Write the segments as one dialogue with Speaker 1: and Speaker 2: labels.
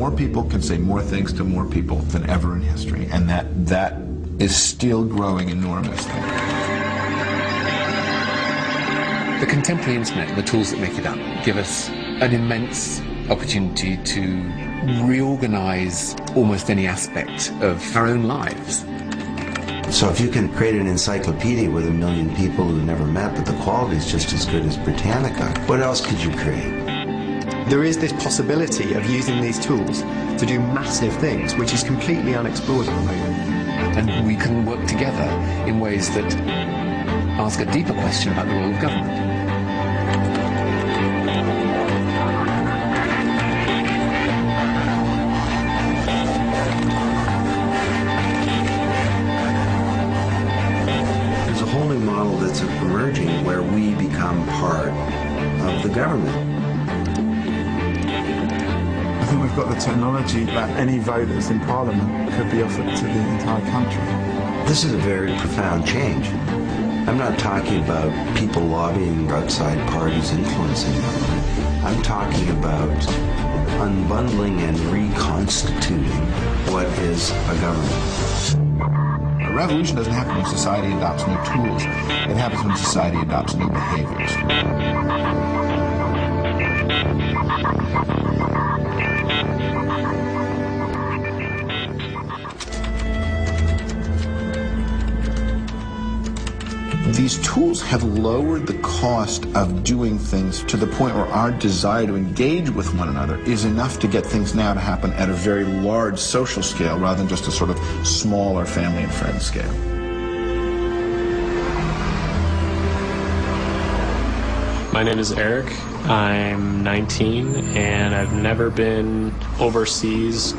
Speaker 1: more people can say more things to more people than ever in history, and that is still growing enormously.
Speaker 2: The contemporary internet and the tools that make it up give us an immense opportunity to reorganize almost any aspect of our own lives.
Speaker 3: So if you can create an encyclopedia with 1 million people who've never met, but the quality is just as good as Britannica, what else could you create?
Speaker 4: There is this possibility of using these tools to do massive things, which is completely unexplored at the moment.
Speaker 2: And we can work together in ways that ask a deeper question about the role of government.
Speaker 3: That's emerging where we become part of the government.
Speaker 5: I think we've got the technology that any voters in Parliament could be offered to the entire country.
Speaker 3: This is a very profound change. I'm not talking about people lobbying outside parties influencing government. I'm talking about unbundling and reconstituting what is a government.
Speaker 1: A revolution doesn't happen when society adopts new tools. It happens when society adopts new behaviors. These tools have lowered the cost of doing things to the point where our desire to engage with one another is enough to get things now to happen at a very large social scale rather than just a sort of smaller family and friends scale.
Speaker 6: My name is Eric. I'm 19 and I've never been overseas,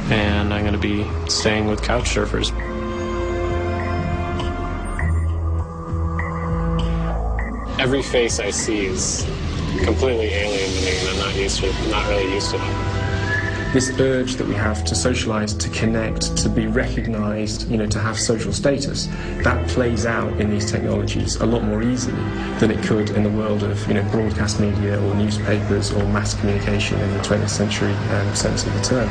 Speaker 6: and I'm going to be staying with couch surfers. Every face I see is completely alien to me, and I'm not really used to them.
Speaker 7: This urge that we have to socialize, to connect, to be recognized, to have social status, that plays out in these technologies a lot more easily than it could in the world of, broadcast media or newspapers or mass communication in the 20th century sense of the term.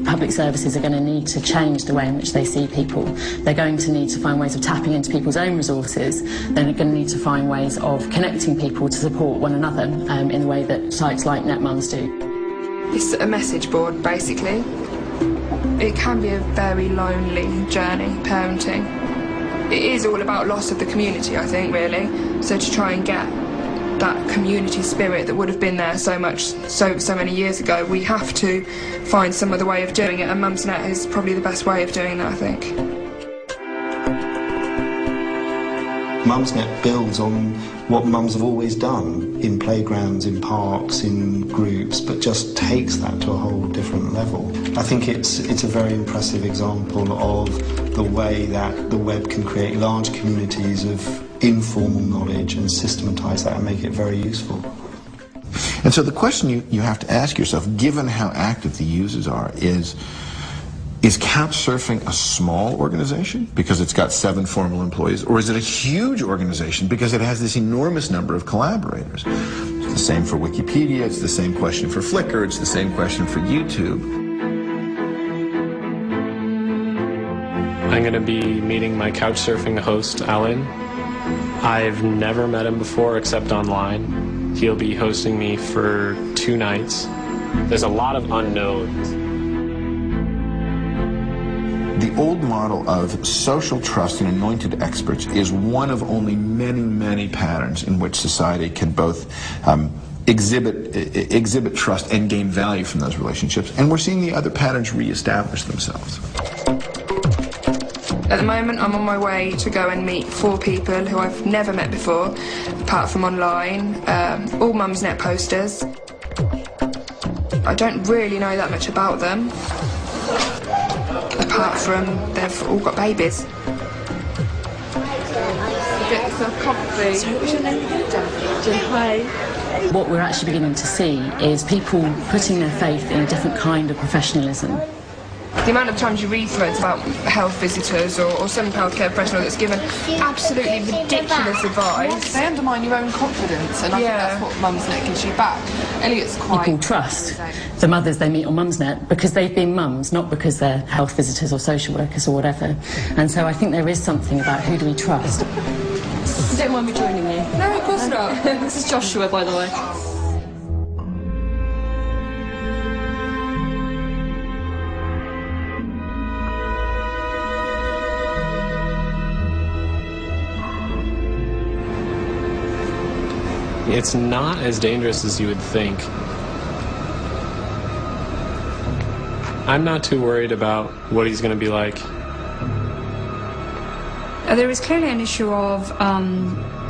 Speaker 8: Public services are going to need to change the way in which they see people. They're going to need to find ways of tapping into people's own resources. They're going to need to find ways of connecting people to support one another in the way that sites like NetMums do.
Speaker 9: It's a message board, basically. It can be a very lonely journey, parenting. It is all about loss of the community, I think, really. So to try and get that community spirit that would have been there so many years ago, we have to find some other way of doing it, and Mumsnet is probably the best way of doing that, I think.
Speaker 10: Mumsnet builds on what mums have always done in playgrounds, in parks, in groups, but just takes that to a whole different level. I think it's a very impressive example of the way that the web can create large communities of informal knowledge and systematise that and make it very useful.
Speaker 1: And so the question you have to ask yourself, given how active the users are, is Couchsurfing a small organization because it's got 7 formal employees, or is it a huge organization because it has this enormous number of collaborators? It's the same for Wikipedia, it's the same question for Flickr, it's the same question for YouTube.
Speaker 6: I'm going to be meeting my Couchsurfing host, Alan. I've never met him before except online. He'll be hosting me for 2 nights. There's a lot of unknowns.
Speaker 1: The old model of social trust and anointed experts is one of only many, many patterns in which society can both exhibit trust and gain value from those relationships. And we're seeing the other patterns reestablish themselves.
Speaker 9: At the moment, I'm on my way to go and meet 4 people who I've never met before, apart from online, all Mumsnet posters. I don't really know that much about them, apart from they've all got babies. Get yourself coffee.
Speaker 8: So what's your name again? Hi. What we're actually beginning to see is people putting their faith in a different kind of professionalism.
Speaker 9: The amount of times you read threads about health visitors or some healthcare professional that's given absolutely ridiculous advice.
Speaker 11: They undermine your own confidence, and I think that's what Mumsnet gives you back. Elliot's quite...
Speaker 8: People trust the mothers they meet on Mumsnet because they've been mums, not because they're health visitors or social workers or whatever. And so I think there is something about who do we trust.
Speaker 11: Don't mind me joining you.
Speaker 9: No, of course not.
Speaker 11: This is Joshua, by the way.
Speaker 6: It's not as dangerous as you would think. I'm not too worried about what he's going to be like.
Speaker 12: There is clearly an issue of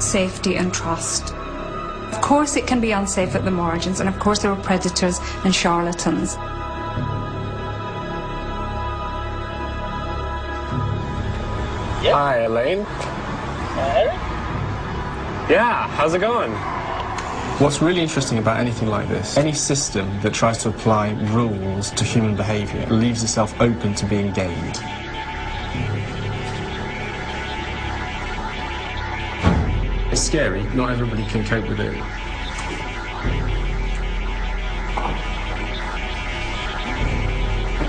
Speaker 12: safety and trust. Of course it can be unsafe at the margins, and of course there are predators and charlatans.
Speaker 6: Yep. Hi, Elaine.
Speaker 13: Eric?
Speaker 6: Yeah, how's it going? What's really interesting about anything like this, any system that tries to apply rules to human behaviour leaves itself open to being gamed. It's scary, not everybody can cope with it.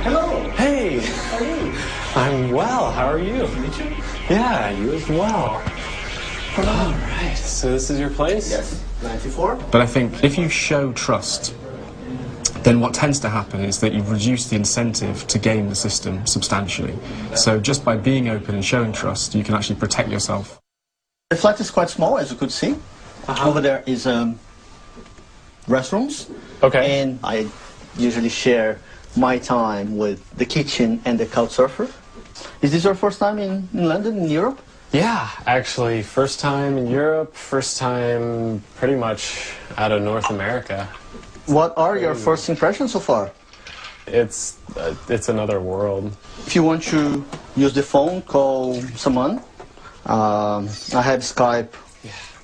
Speaker 13: Hello.
Speaker 6: Hey!
Speaker 13: How are you?
Speaker 6: I'm well, how are you?
Speaker 13: Me too.
Speaker 6: Yeah, you as well. All right, so this is your place?
Speaker 13: Yes, 94.
Speaker 6: But I think if you show trust, then what tends to happen is that you reduce the incentive to game the system substantially. So just by being open and showing trust, you can actually protect yourself.
Speaker 13: The flat is quite small, as you could see. Over there is restrooms.
Speaker 6: Okay.
Speaker 13: And I usually share my time with the kitchen and the couch surfer. Is this your first time in London, in Europe?
Speaker 6: Yeah, actually, first time in Europe, first time pretty much out of North America.
Speaker 13: What are your first impressions so far?
Speaker 6: It's another world.
Speaker 13: If you want to use the phone, call someone. I have Skype.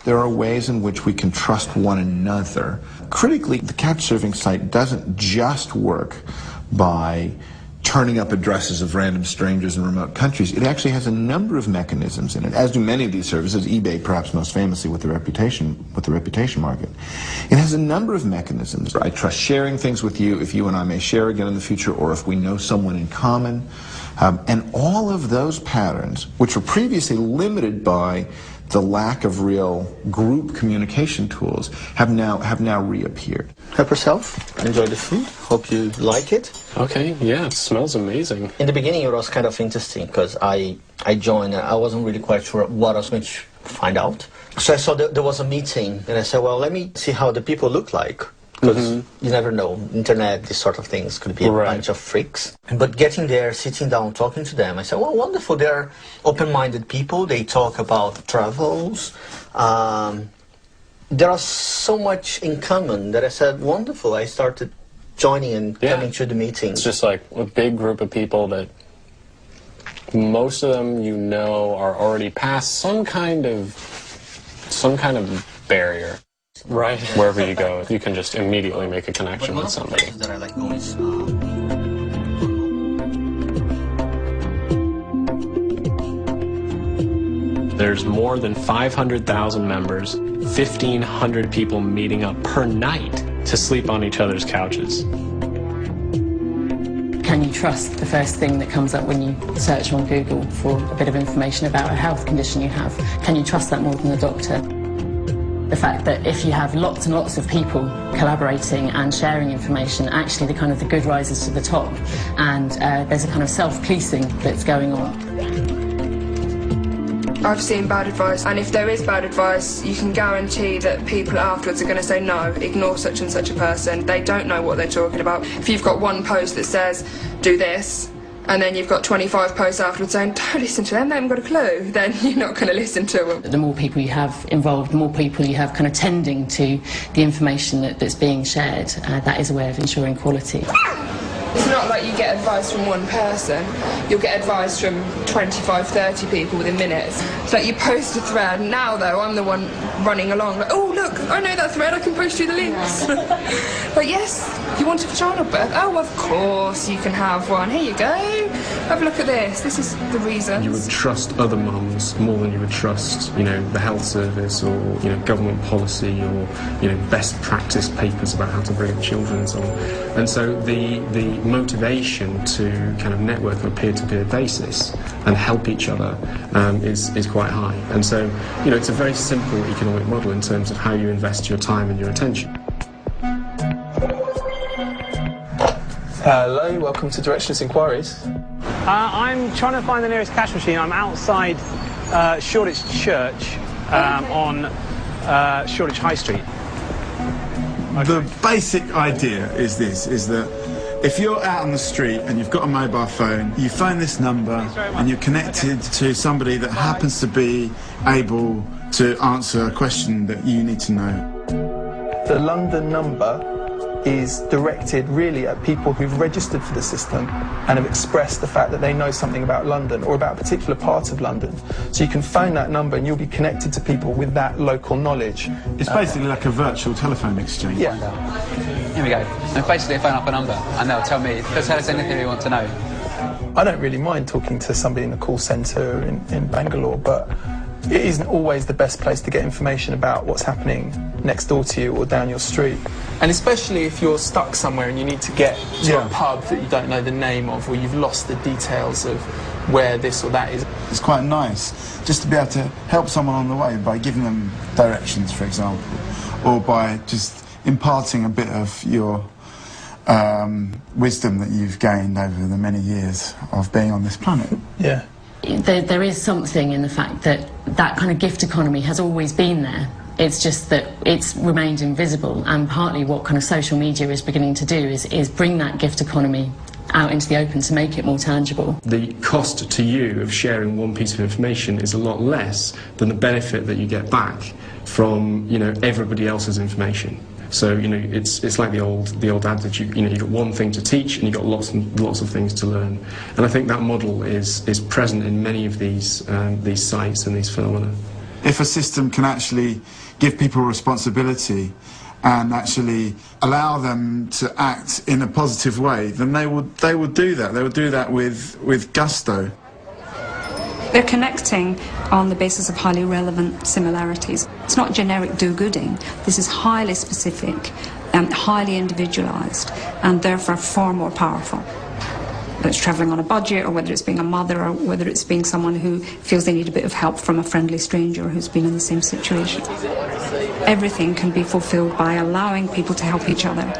Speaker 1: There are ways in which we can trust one another. Critically, the couchsurfing site doesn't just work by turning up addresses of random strangers in remote countries. It actually has a number of mechanisms in it, as do many of these services, eBay perhaps most famously with the reputation market. It has a number of mechanisms. I trust sharing things with you if you and I may share again in the future, or if we know someone in common. And all of those patterns, which were previously limited by the lack of real group communication tools, have now reappeared.
Speaker 13: Help yourself. Enjoy the food. Hope you like it.
Speaker 6: Okay, yeah, it smells amazing.
Speaker 13: In the beginning it was kind of interesting because I joined and I wasn't really quite sure what I was going to find out. So I saw there was a meeting and I said, well, let me see how the people look like. Because you never know, internet, these sort of things could be a bunch of freaks. But getting there, sitting down, talking to them, I said, well, wonderful, they're open-minded people, they talk about travels. There are so much in common that I said, wonderful, I started joining and coming to the meetings.
Speaker 6: It's just like a big group of people that most of them you know are already past some kind of barrier. Right. Wherever you go, you can just immediately make a connection with somebody.
Speaker 13: That I like going
Speaker 6: There's more than 500,000 members, 1,500 people meeting up per night to sleep on each other's couches.
Speaker 8: Can you trust the first thing that comes up when you search on Google for a bit of information about a health condition you have? Can you trust that more than the doctor? The fact that if you have lots and lots of people collaborating and sharing information, actually the good rises to the top, and there's a kind of self-policing that's going on.
Speaker 9: I've seen bad advice, and if there is bad advice, you can guarantee that people afterwards are going to say, no, ignore such and such a person. They don't know what they're talking about. If you've got one post that says, do this, and then you've got 25 posts afterwards saying, don't listen to them, they haven't got a clue, then you're not going to listen to them.
Speaker 8: The more people you have involved, the more people you have kind of tending to the information that's being shared, that is a way of ensuring quality.
Speaker 9: It's not like you get advice from one person. You'll get advice from 25, 30 people within minutes. It's like you post a thread. Now, though, I'm the one running along. Like, oh, look, I know that thread. I can post you the links. But yes, you want a vaginal birth? Oh, of course you can have one. Here you go. Have a look at this. This is the reason.
Speaker 7: You would trust other mums more than you would trust, you know, the health service or, you know, government policy or, you know, best practice papers about how to bring up children and so on. And so the motivation to kind of network on a peer-to-peer basis and help each other is quite high. And so, you know, it's a very simple economic model in terms of how you invest your time and your attention.
Speaker 14: Hello, welcome to Directionless Inquiries.
Speaker 15: I'm trying to find the nearest cash machine. I'm outside Shoreditch Church on Shoreditch High Street. Okay.
Speaker 5: The basic idea is this, is that if you're out on the street and you've got a mobile phone, you phone this number and you're connected to somebody that happens to be able to answer a question that you need to know.
Speaker 14: The London number is directed really at people who've registered for the system and have expressed the fact that they know something about London or about a particular part of London. So you can phone that number and you'll be connected to people with that local knowledge.
Speaker 5: It's basically like a virtual telephone exchange.
Speaker 14: Yeah.
Speaker 16: Here we go. And basically I phone up a number and they'll tell us anything we want to know.
Speaker 14: I don't really mind talking to somebody in the call centre in Bangalore, but it isn't always the best place to get information about what's happening next door to you or down your street. And especially if you're stuck somewhere and you need to get to a pub that you don't know the name of, or you've lost the details of where this or that is.
Speaker 5: It's quite nice just to be able to help someone on the way by giving them directions, for example, or by just imparting a bit of your wisdom that you've gained over the many years of being on this planet.
Speaker 14: Yeah.
Speaker 8: There is something in the fact that that kind of gift economy has always been there. It's just that it's remained invisible, and partly what kind of social media is beginning to do is bring that gift economy out into the open to make it more tangible.
Speaker 7: The cost to you of sharing one piece of information is a lot less than the benefit that you get back from, you know, everybody else's information. So, you know, it's like the old adage, you know, you've got one thing to teach and you've got lots and lots of things to learn. And I think that model is present in many of these sites and these phenomena.
Speaker 5: If a system can actually give people responsibility and actually allow them to act in a positive way, then they would do that. They would do that with gusto.
Speaker 12: They're connecting on the basis of highly relevant similarities. It's not generic do-gooding. This is highly specific and highly individualised, and therefore far more powerful. Whether it's travelling on a budget, or whether it's being a mother, or whether it's being someone who feels they need a bit of help from a friendly stranger who's been in the same situation. Everything can be fulfilled by allowing people to help each other.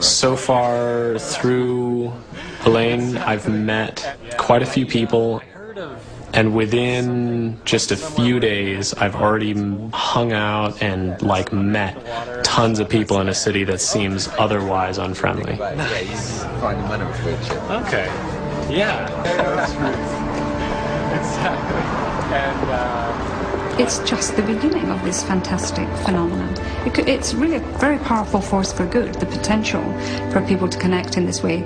Speaker 6: So far through Elaine, I've met quite a few people, and within just a few days I've already hung out and like met tons of people in a city that seems otherwise unfriendly. Okay. Yeah. Exactly. And
Speaker 12: it's just the beginning of this fantastic phenomenon. It's really a very powerful force for good, the potential for people to connect in this way.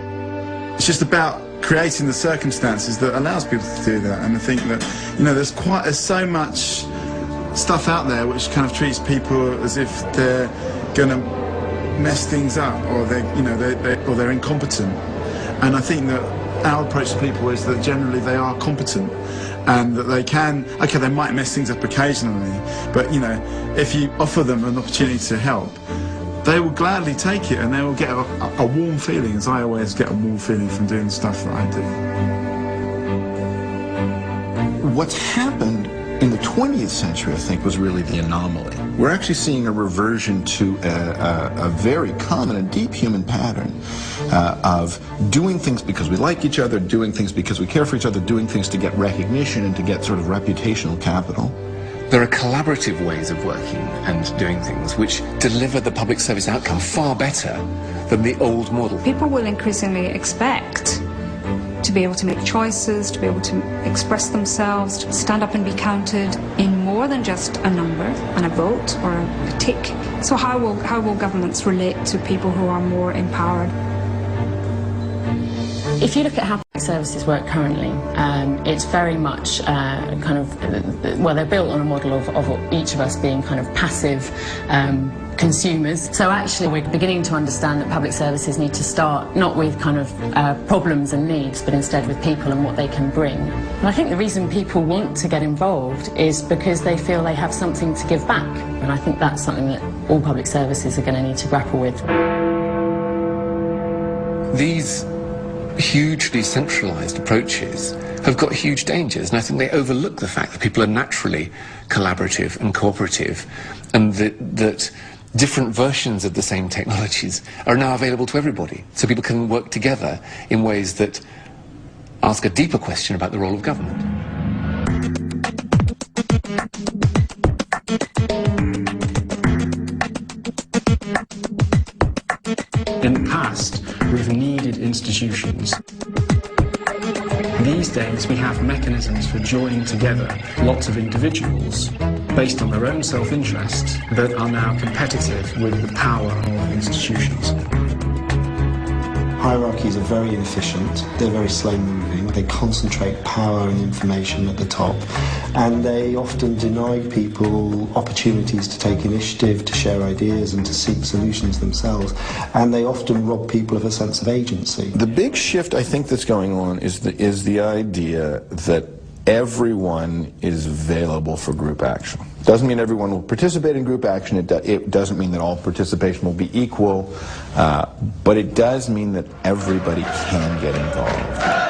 Speaker 5: It's just about creating the circumstances that allows people to do that. And I think that, you know, there's so much stuff out there which kind of treats people as if they're going to mess things up, or they're incompetent. And I think that our approach to people is that generally they are competent, and that they might mess things up occasionally, but, you know, if you offer them an opportunity to help, they will gladly take it, and they will get a warm feeling, as I always get a warm feeling from doing the stuff that I do.
Speaker 1: What's happened in the 20th century, I think, was really the anomaly. We're actually seeing a reversion to a very common and deep human pattern of doing things because we like each other, doing things because we care for each other, doing things to get recognition and to get sort of reputational capital.
Speaker 2: There are collaborative ways of working and doing things which deliver the public service outcome far better than the old model.
Speaker 12: People will increasingly expect to be able to make choices, to be able to express themselves, to stand up and be counted in more than just a number and a vote or a tick. So how will governments relate to people who are more empowered?
Speaker 8: If you look at how public services work currently, it's very much they're built on a model of each of us being kind of passive consumers. So actually we're beginning to understand that public services need to start not with kind of problems and needs, but instead with people and what they can bring. And I think the reason people want to get involved is because they feel they have something to give back. And I think that's something that all public services are going to need to grapple with.
Speaker 2: These hugely centralised approaches have got huge dangers, and I think they overlook the fact that people are naturally collaborative and cooperative, and that different versions of the same technologies are now available to everybody, so people can work together in ways that ask a deeper question about the role of government.
Speaker 7: In the past, we've needed institutions. These days, we have mechanisms for joining together lots of individuals based on their own self-interest that are now competitive with the power of institutions.
Speaker 10: Hierarchies are very inefficient, they're very slow-moving, they concentrate power and information at the top, and they often deny people opportunities to take initiative, to share ideas and to seek solutions themselves, and they often rob people of a sense of agency.
Speaker 1: The big shift I think that's going on is the idea that everyone is available for group action. Doesn't mean everyone will participate in group action, it doesn't mean that all participation will be equal, but it does mean that everybody can get involved.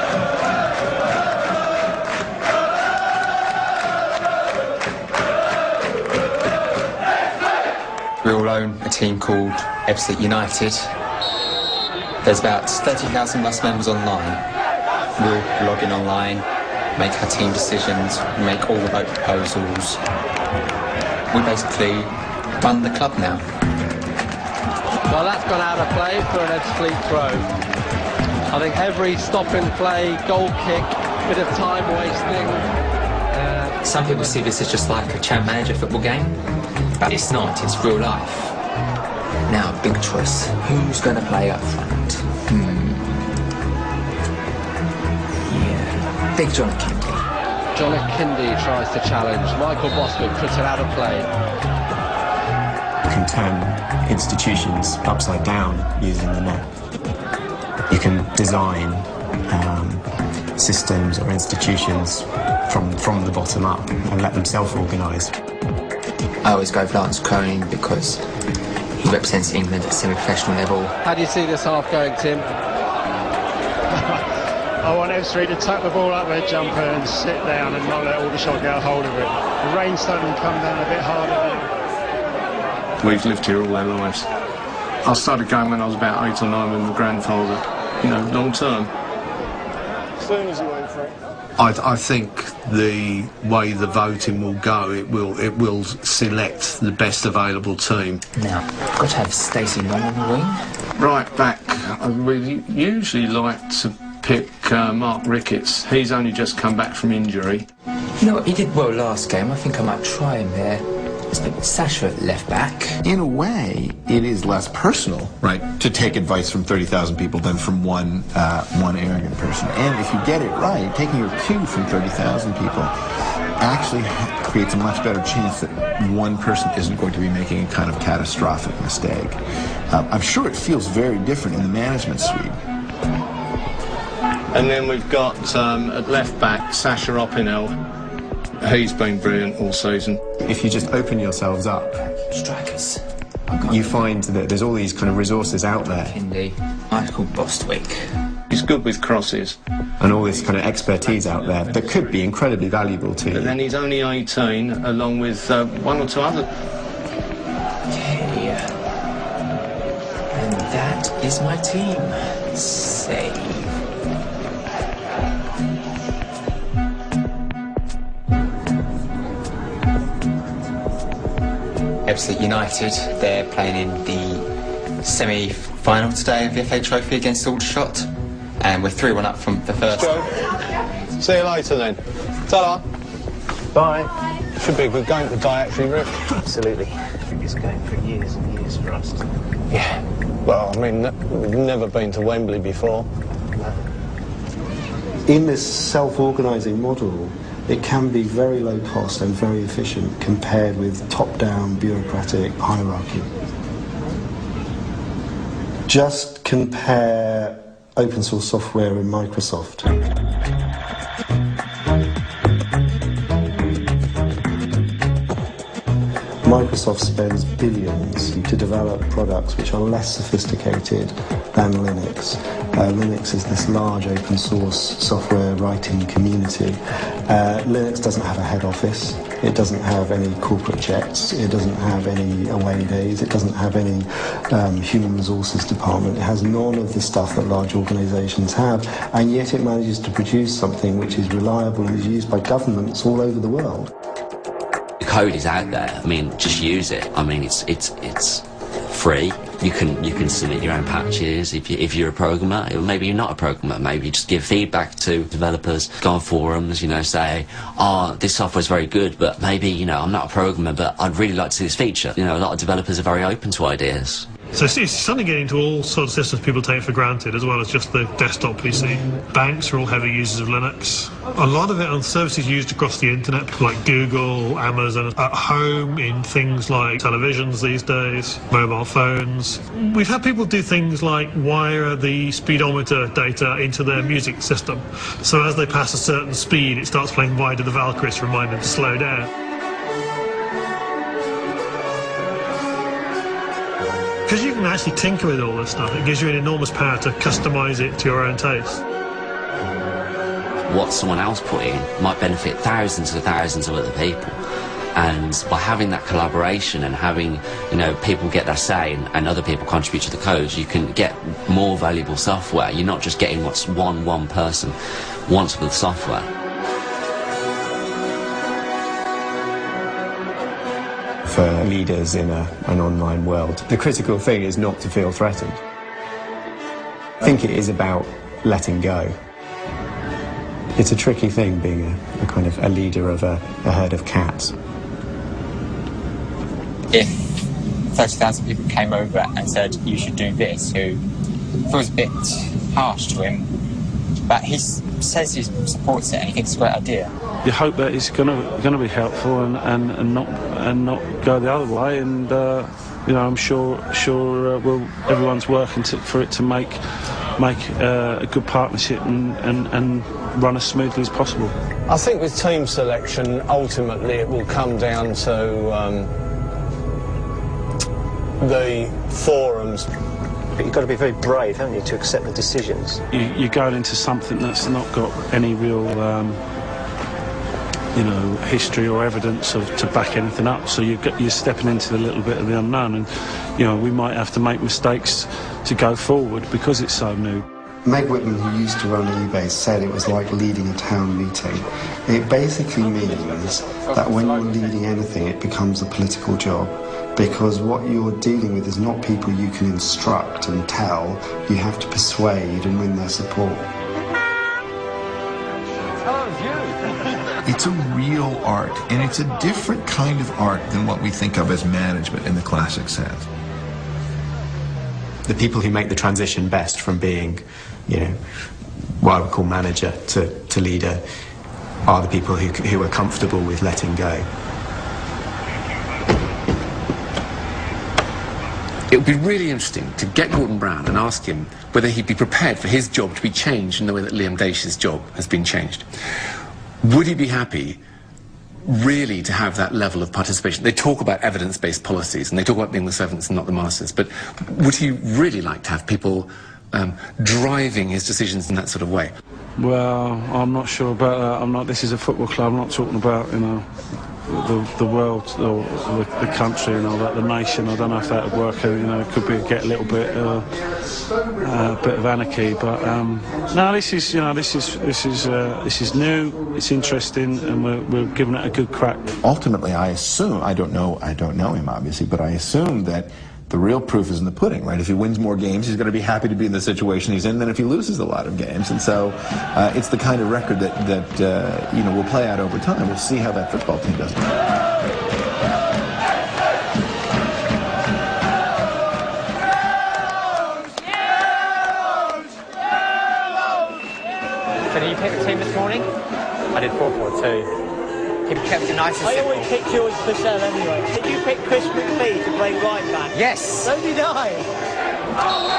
Speaker 17: We all own a team called Absolute United. There's about 30,000 of us members online. We'll log in online, make our team decisions, make all the vote proposals. We basically run the club now.
Speaker 18: Well, that's gone out of play for an Ebbsfleet throw. I think every stop and play, goal kick, bit of time wasting.
Speaker 17: Some people see this as just like a champ manager football game, but it's not, it's real life. Now, big choice. Who's going to play up front? Yeah, Big John Kennedy.
Speaker 18: John Kennedy tries to challenge. Michael Boswick puts it out of play.
Speaker 4: You can turn institutions upside down using the net. You can design systems or institutions from the bottom up and let them self-organise.
Speaker 17: I always go with Lance Cronin because he represents England at semi-professional level.
Speaker 18: How do you see this half going, Tim?
Speaker 19: I want Ebbsfleet to tuck the ball up their jumper and sit down and not let Aldershot get a hold of it. The rain's starting to come down a bit harder now.
Speaker 6: We've lived here all our lives. I started going when I was about 8 or 9 with my grandfather, long term.
Speaker 19: As soon as you went for it.
Speaker 20: I think the way the voting will go, it will select the best available team.
Speaker 17: Now, got to have Stacey Long on the wing.
Speaker 6: Right back, we usually like to pick Mark Ricketts. He's only just come back from injury.
Speaker 17: You know what, he did well last game. I think I might try him there. Let's pick Sasha at left back.
Speaker 1: In a way, it is less personal, right, to take advice from 30,000 people than from one arrogant person. And if you get it right, taking your cue from 30,000 people actually creates a much better chance that one person isn't going to be making a kind of catastrophic mistake. I'm sure it feels very different in the management suite.
Speaker 6: And then we've got at left back Sasha Opinel. He's been brilliant all season.
Speaker 4: If you just open yourselves up,
Speaker 17: strikers,
Speaker 4: you find that there's all these kind of resources out there.
Speaker 17: Kennedy, Michael Bostwick.
Speaker 6: He's good with crosses.
Speaker 4: And all this kind of expertise out there that could be incredibly valuable to you.
Speaker 6: But then he's only 18, along with 1 or 2 others.
Speaker 17: Okay. And that is my team. Save. Absolute United, they're playing in the semi-final today of the FA Trophy against Aldershot. and we're 3-1 up from the first.
Speaker 20: See you later then. Ta-da. Bye. Should be a good game today, actually, Rick.
Speaker 21: Absolutely. It's going for years and years for us.
Speaker 20: Yeah. Well, I mean, we've never been to Wembley before.
Speaker 10: In this self-organising model, it can be very low cost and very efficient compared with top-down bureaucratic hierarchy. Just compare open source software in Microsoft. Microsoft spends billions to develop products which are less sophisticated than Linux. Linux is this large open source software writing community. Linux doesn't have a head office, it doesn't have any corporate jets, it doesn't have any away days, it doesn't have any human resources department. It has none of the stuff that large organisations have, and yet it manages to produce something which is reliable and is used by governments all over the world.
Speaker 22: The code is out there. I mean, just use it. I mean, it's free. You can submit your own patches if you're a programmer. Or maybe you're not a programmer. Maybe you just give feedback to developers. Go on forums. You know, say, "Oh, this software's very good, but maybe I'm not a programmer, but I'd really like to see this feature." You know, a lot of developers are very open to ideas.
Speaker 23: So it's suddenly getting into all sorts of systems people take for granted, as well as just the desktop PC. Banks are all heavy users of Linux. A lot of it on services used across the internet, people like Google, Amazon, at home in things like televisions these days, mobile phones. We've had people do things like wire the speedometer data into their music system. So as they pass a certain speed, it starts playing Wide of the Valkyries to remind them to slow down. Because you can actually tinker with all this stuff, it gives you an enormous power to customise it to your own taste.
Speaker 22: What someone else put in might benefit thousands and thousands of other people. And by having that collaboration and having, people get their say and other people contribute to the code, you can get more valuable software. You're not just getting what one person wants with software.
Speaker 4: For leaders in an online world, the critical thing is not to feel threatened. I think it is about letting go. It's a tricky thing being a kind of a leader of a herd of cats.
Speaker 17: If 30,000 people came over and said, "You should do this," who feels a bit harsh to him, but he says he supports it and he thinks it's a great idea.
Speaker 24: You hope that it's going to be helpful and not go the other way, and I'm sure everyone's working for it to make a good partnership and run as smoothly as possible.
Speaker 20: I think with team selection, ultimately it will come down to the forums.
Speaker 21: But you've got to be very brave, haven't you, to accept the decisions.
Speaker 24: You're going into something that's not got any real history or evidence to back anything up, so you're stepping into a little bit of the unknown, and we might have to make mistakes to go forward because it's so new.
Speaker 10: Meg Whitman, who used to run eBay, said it was like leading a town meeting. It basically means that when you're leading anything, it becomes a political job, because what you're dealing with is not people you can instruct and tell, you have to persuade and win their support.
Speaker 1: It's a real art, and it's a different kind of art than what we think of as management in the classic sense.
Speaker 4: The people who make the transition best from being, what I would call manager to leader, are the people who are comfortable with letting go.
Speaker 2: It would be really interesting to get Gordon Brown and ask him whether he'd be prepared for his job to be changed in the way that Liam Daish's job has been changed. Would he be happy really to have that level of participation? They talk about evidence-based policies and they talk about being the servants and not the masters, but would he really like to have people driving his decisions in that sort of way?
Speaker 24: Well, I'm not sure about that. This is a football club. I'm not talking about the world or the country and all that, the nation. I don't know if that would work. It could get a little bit of anarchy. But no, this is new. It's interesting, and we're giving it a good crack.
Speaker 1: Ultimately, I assume, I don't know him obviously, but I assume that The real proof is in the pudding, right? If he wins more games, he's going to be happy to be in the situation he's in than if he loses a lot of games. And so it's the kind of record that you know, will play out over time. We'll see how that football team does.
Speaker 3: So did you pick the team this morning? I did 4-4-2. He kept it nice and simple.
Speaker 9: I always pick George Purcell anyway. Did you pick Chris McPhee to play right back?
Speaker 3: Yes.
Speaker 9: So did I.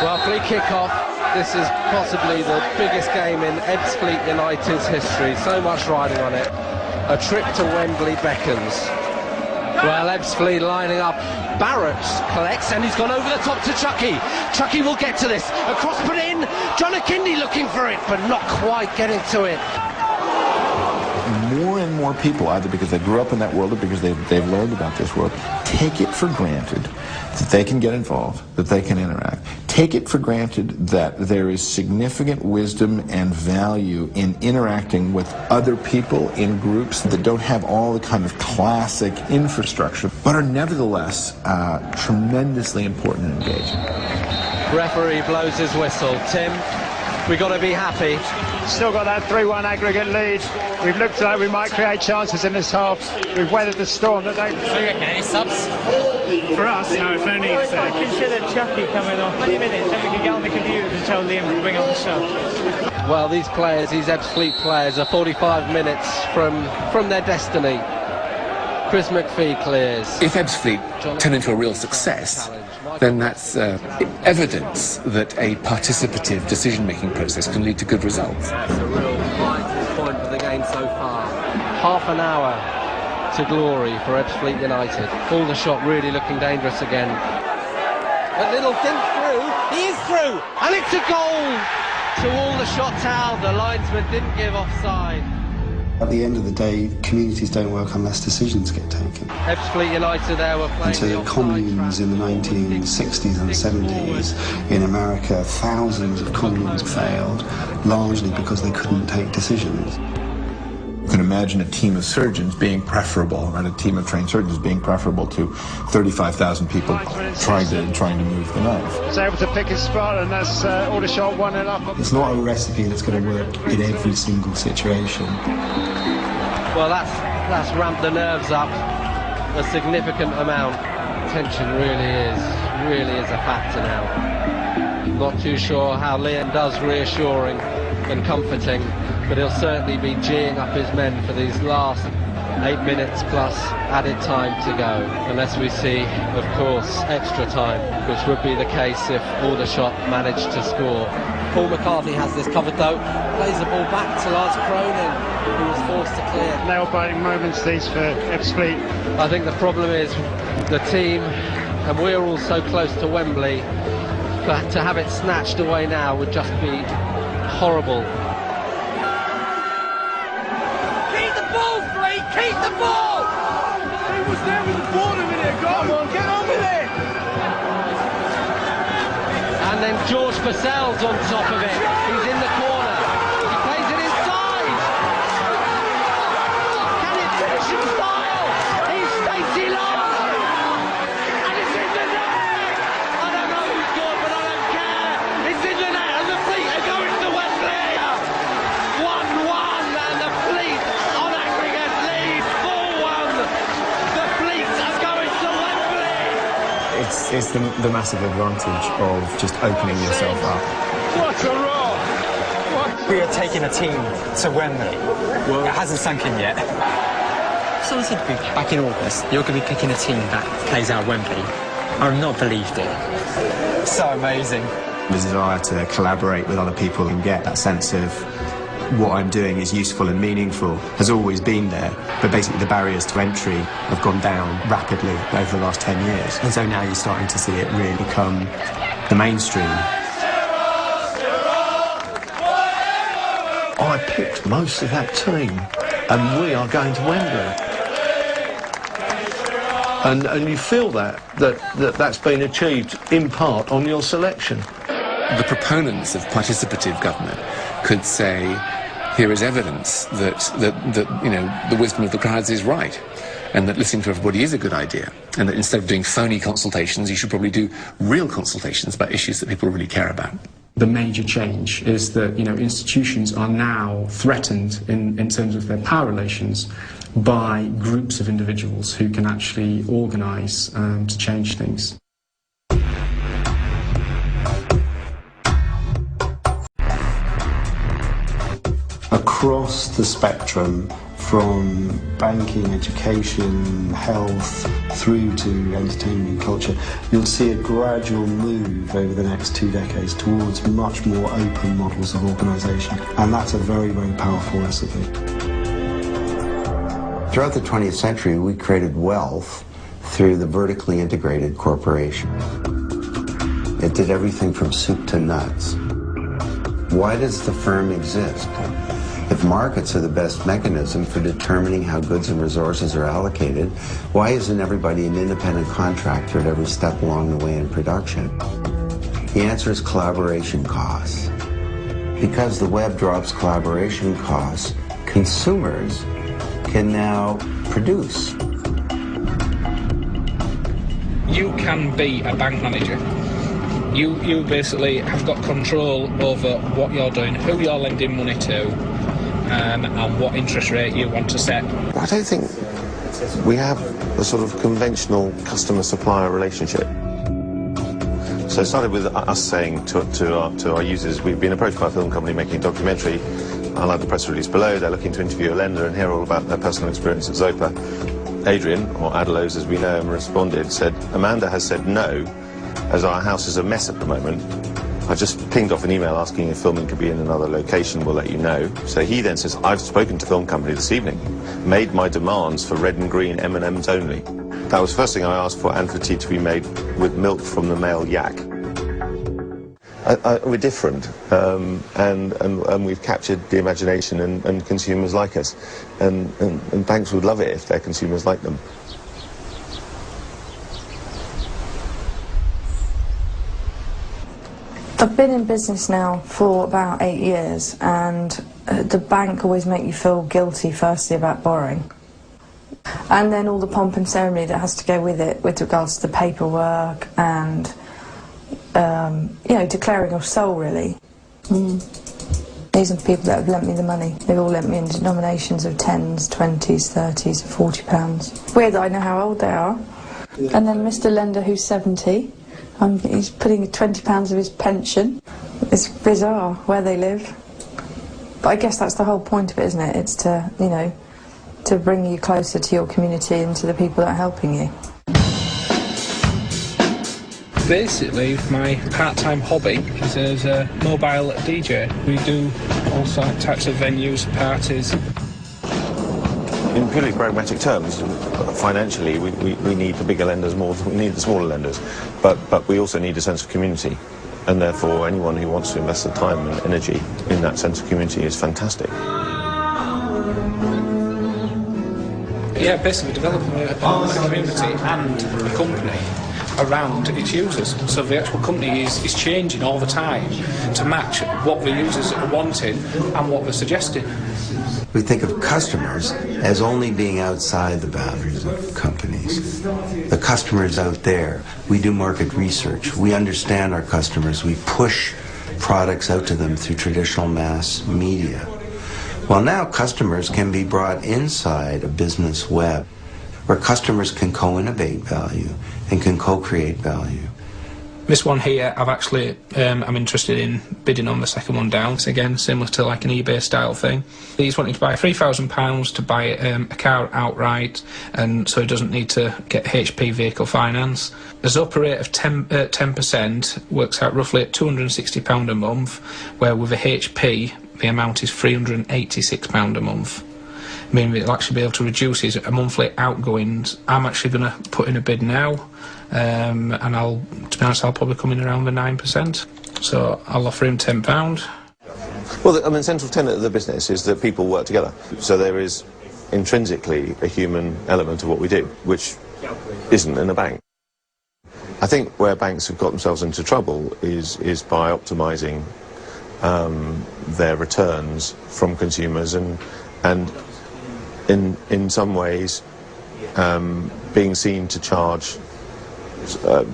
Speaker 18: Well, free kick-off. This is possibly the biggest game in Ebbsfleet United's history. So much riding on it. A trip to Wembley beckons. Well, Ebbsfleet lining up. Barrett collects, and he's gone over the top to Chucky. Chucky will get to this. A cross put in. John Akindi looking for it, but not quite getting to it.
Speaker 1: More and more people, either because they grew up in that world or because they've learned about this world, take it for granted that they can get involved, that they can interact. Take it for granted that there is significant wisdom and value in interacting with other people in groups that don't have all the kind of classic infrastructure, but are nevertheless tremendously important and engaging.
Speaker 18: Referee blows his whistle. Tim, we got to be happy.
Speaker 19: Still got that 3-1 aggregate lead. We've looked like we might create chances in this half. We've weathered the storm. That they...
Speaker 3: So you reckon any subs?
Speaker 19: For us, no, if only.
Speaker 9: I consider Chucky coming on 20 minutes, then we can get on the computers and tell Liam to bring on the sub.
Speaker 18: Well, these players, these Ebbsfleet players, are 45 minutes from their destiny. Chris McPhee clears.
Speaker 2: If Ebbsfleet turn into a real success, then that's evidence that a participative decision-making process can lead to good results.
Speaker 18: That's a real vital point for the game so far. Half an hour to glory for Ebbsfleet United. Aldershot really looking dangerous again. A little think through. He is through, and it's a goal to Aldershot Town. The linesman didn't give offside.
Speaker 10: At the end of the day, communities don't work unless decisions get taken.
Speaker 18: Ebbsfleet United there were playing
Speaker 10: to communes in the 1960s and 70s in America, thousands of communes failed, largely because they couldn't take decisions.
Speaker 1: You can imagine a team of surgeons being preferable, right? A team of trained surgeons being preferable to 35,000 people trying to move the knife.
Speaker 19: He's able to pick his spot, and that's Aldershot 1-0 up.
Speaker 10: It's not a recipe that's going to work in every single situation.
Speaker 18: Well, that's ramped the nerves up a significant amount. Tension really is a factor now. Not too sure how Liam does reassuring and comforting, but he'll certainly be geeing up his men for these last 8 minutes plus added time to go, unless we see, of course, extra time, which would be the case if Aldershot managed to score. Paul McCarthy has this covered though, plays the ball back to Lars Cronin, who was forced to clear.
Speaker 19: Nail-biting moments these for Ebbsfleet.
Speaker 18: I think the problem is the team, and we're all so close to Wembley, but to have it snatched away now would just be horrible.
Speaker 9: Keep the ball, Fleet! Keep the ball! He was there with the ball a minute ago. Come on, get on with it!
Speaker 18: And then George Purcell's on top of it. He's in the corner. He plays it inside. Can it finish in style? He's Stacey Long. And it's in the net. I don't know who scored, but I don't care. It's in the net, and the Fleet are going to Wembley. 1-1, and the Fleet on aggregate lead. 4-1. The Fleet are going to Wembley.
Speaker 4: It's the massive advantage of just opening yourself up.
Speaker 9: What a roar!
Speaker 3: We are taking a team to Wembley. Well, it hasn't sunk in yet. Someone said to me back in August, you're going to be picking a team that plays out Wembley. I've not believed it. So amazing.
Speaker 4: The desire to collaborate with other people and get that sense of what I'm doing is useful and meaningful has always been there, but basically the barriers to entry have gone down rapidly over the last 10 years. And so now you're starting to see it really become the mainstream.
Speaker 20: I picked most of that team, and we are going to Wembley. And you feel that's been achieved in part on your selection.
Speaker 2: The proponents of participative government could say here is evidence that you know, the wisdom of the crowds is right, and that listening to everybody is a good idea, and that instead of doing phony consultations, you should probably do real consultations about issues that people really care about.
Speaker 7: The major change is that, you know, institutions are now threatened in terms of their power relations by groups of individuals who can actually organise to change things.
Speaker 10: Across the spectrum, from banking, education, health, through to entertainment and culture, you'll see a gradual move over the next 2 decades towards much more open models of organisation, and that's a very, very powerful recipe.
Speaker 11: Throughout the 20th century, we created wealth through the vertically integrated corporation. It did everything from soup to nuts. Why does the firm exist? If markets are the best mechanism for determining how goods and resources are allocated, why isn't everybody an independent contractor at every step along the way in production? The answer is collaboration costs. Because the web drops collaboration costs, consumers can now produce.
Speaker 13: You can be a bank manager. You basically have got control over what you're doing, who you're lending money to, and what interest rate you want to set.
Speaker 15: I don't think we have a sort of conventional customer-supplier relationship. So it started with us saying to our users, we've been approached by a film company making a documentary. I'll add the press release below. They're looking to interview a lender and hear all about their personal experience at Zopa. Adrian, or Adelos as we know him, responded, said, Amanda has said no, as our house is a mess at the moment. I just pinged off an email asking if filming could be in another location, we'll let you know. So he then says, I've spoken to film company this evening, made my demands for red and green M&Ms only. That was the first thing I asked for, and for tea to be made with milk from the male yak. We're different, and we've captured the imagination, and consumers like us. And banks would love it if their consumers like them.
Speaker 16: I've been in business now for about 8 years, and the bank always make you feel guilty firstly about borrowing. And then all the pomp and ceremony that has to go with it with regards to the paperwork and, you know, declaring your soul, really. These are the people that have lent me the money. They've all lent me in denominations of 10s, 20s, 30s, £40. Weird that I know how old they are. Yeah. And then Mr. Lender, who's 70. He's putting £20 of his pension. It's bizarre where they live. But I guess that's the whole point of it, isn't it? It's to, you know, to bring you closer to your community and to the people that are helping you.
Speaker 13: Basically, my part-time hobby is as a mobile DJ. We do all types of venues, parties.
Speaker 15: In purely pragmatic terms, financially, we need the bigger lenders more than we need the smaller lenders. But we also need a sense of community. And therefore, anyone who wants to invest the time and energy in that sense of community is fantastic.
Speaker 13: Yeah, basically developing a community and a company around its users. So the actual company is changing all the time to match what the users are wanting and what they're suggesting.
Speaker 11: We think of customers as only being outside the boundaries of companies. The customer's out there. We do market research. We understand our customers. We push products out to them through traditional mass media. Well, now customers can be brought inside a business web where customers can co-innovate value and can co-create value.
Speaker 13: This one here, I'm interested in bidding on the second one down. It's again similar to like an eBay style thing. He's wanting to buy £3,000 to buy a car outright, and so he doesn't need to get HP vehicle finance. The Zopa rate of 10% works out roughly at £260 a month, where with a HP the amount is £386 a month. Meaning it'll actually be able to reduce his monthly outgoings. I'm actually going to put in a bid now. And to be honest, I'll probably come in around the 9%. So I'll offer him £10.
Speaker 15: Well, the central tenet of the business is that people work together. So there is intrinsically a human element of what we do, which isn't in a bank. I think where banks have got themselves into trouble is by optimising their returns from consumers, and in some ways being seen to charge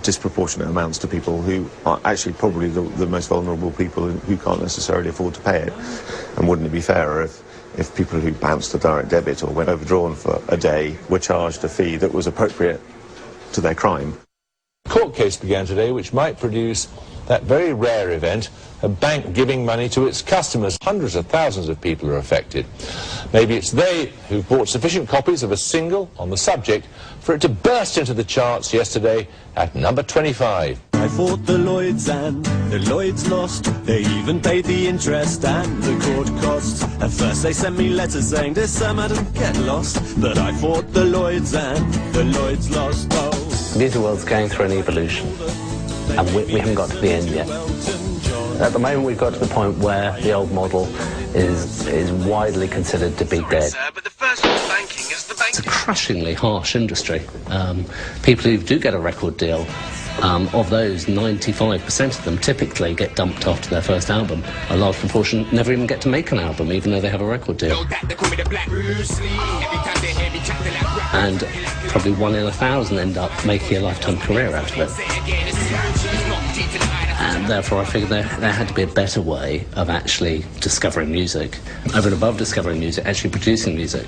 Speaker 15: disproportionate amounts to people who are actually probably the most vulnerable people who can't necessarily afford to pay it. And wouldn't it be fairer if people who bounced a direct debit or went overdrawn for a day were charged a fee that was appropriate to their crime?
Speaker 5: A court case began today which might produce that very rare event, a bank giving money to its customers. Hundreds of thousands of people are affected. Maybe it's they who bought sufficient copies of a single on the subject for it to burst into the charts yesterday at number 25.
Speaker 8: I fought the Lloyds and the Lloyds lost. They even paid the interest and the court costs. At first they sent me letters saying, "Dear Sir, madam, get lost." But I fought the Lloyds and the Lloyds lost. Oh.
Speaker 12: The music world's going through an evolution, and we haven't got to the end yet. At the moment we've got to the point where the old model is widely considered to be dead. It's a crushingly harsh industry. People who do get a record deal, of those, 95% of them typically get dumped after their first album. A large proportion never even get to make an album, even though they have a record deal. And probably 1 in 1,000 end up making a lifetime career out of it. And therefore I figured there had to be a better way of actually discovering music. Over and above discovering music, actually producing music.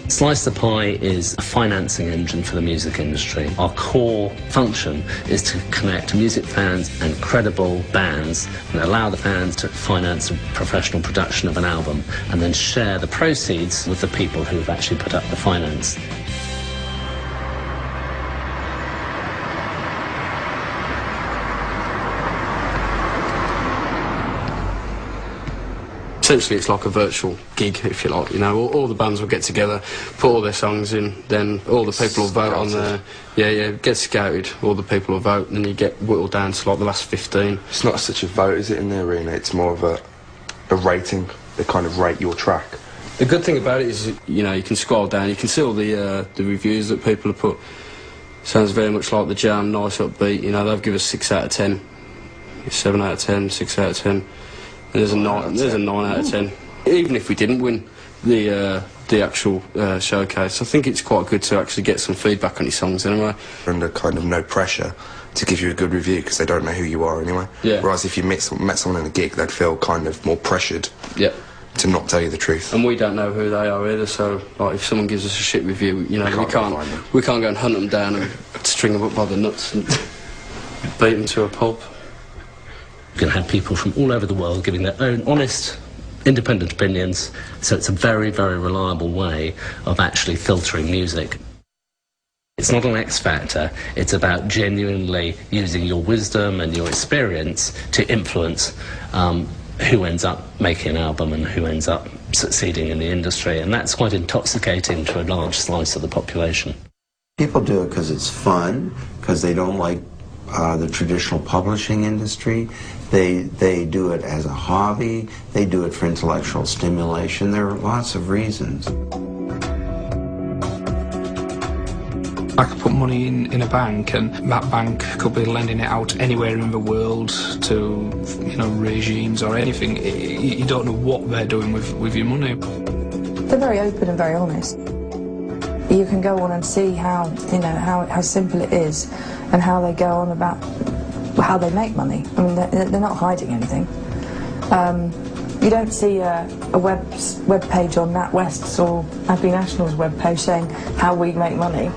Speaker 12: Slice the Pie is a financing engine for the music industry. Our core function is to connect music fans and credible bands and allow the fans to finance a professional production of an album and then share the proceeds with the people who have actually put up the finance.
Speaker 24: Essentially, it's like a virtual gig, if you like. You know, all the bands will get together, put all their songs in, then all the people will vote on there. Yeah, get scouted. All the people will vote, and then you get whittled down to like the last 15.
Speaker 14: It's not such a vote, is it, in the arena? It's more of a rating. They kind of rate your track.
Speaker 24: The good thing about it is, you know, you can scroll down, you can see all the reviews that people have put. Sounds very much like The Jam, nice upbeat. You know, they've given us 6 out of 10, 7 out of 10, 6 out of 10. There's a 9 out of 10. Even if we didn't win the actual showcase, I think it's quite good to actually get some feedback on your songs anyway.
Speaker 14: Under kind of no pressure to give you a good review because they don't know who you are anyway.
Speaker 24: Yeah.
Speaker 14: Whereas if you met someone in a gig, they'd feel kind of more pressured.
Speaker 24: Yeah.
Speaker 14: To not tell you the truth.
Speaker 24: And we don't know who they are either, so like if someone gives us a shit review, you know, we can't go and hunt them down and string them up by the nuts and beat them to a pulp.
Speaker 12: You can have people from all over the world giving their own honest, independent opinions, so it's a very, very reliable way of actually filtering music. It's not an X factor, it's about genuinely using your wisdom and your experience to influence who ends up making an album and who ends up succeeding in the industry, and that's quite intoxicating to a large slice of the population.
Speaker 11: People do it because it's fun, because they don't like the traditional publishing industry. They do it as a hobby. They do it for intellectual stimulation. There are lots of reasons.
Speaker 13: I could put money in a bank, and that bank could be lending it out anywhere in the world to, you know, regimes or anything. You don't know what they're doing with your money.
Speaker 16: They're very open and very honest. You can go on and see how, you know, how simple it is and how they go on about how they make money. I mean, they're not hiding anything. You don't see a web page on NatWest's or Abbey National's web page saying how we make money.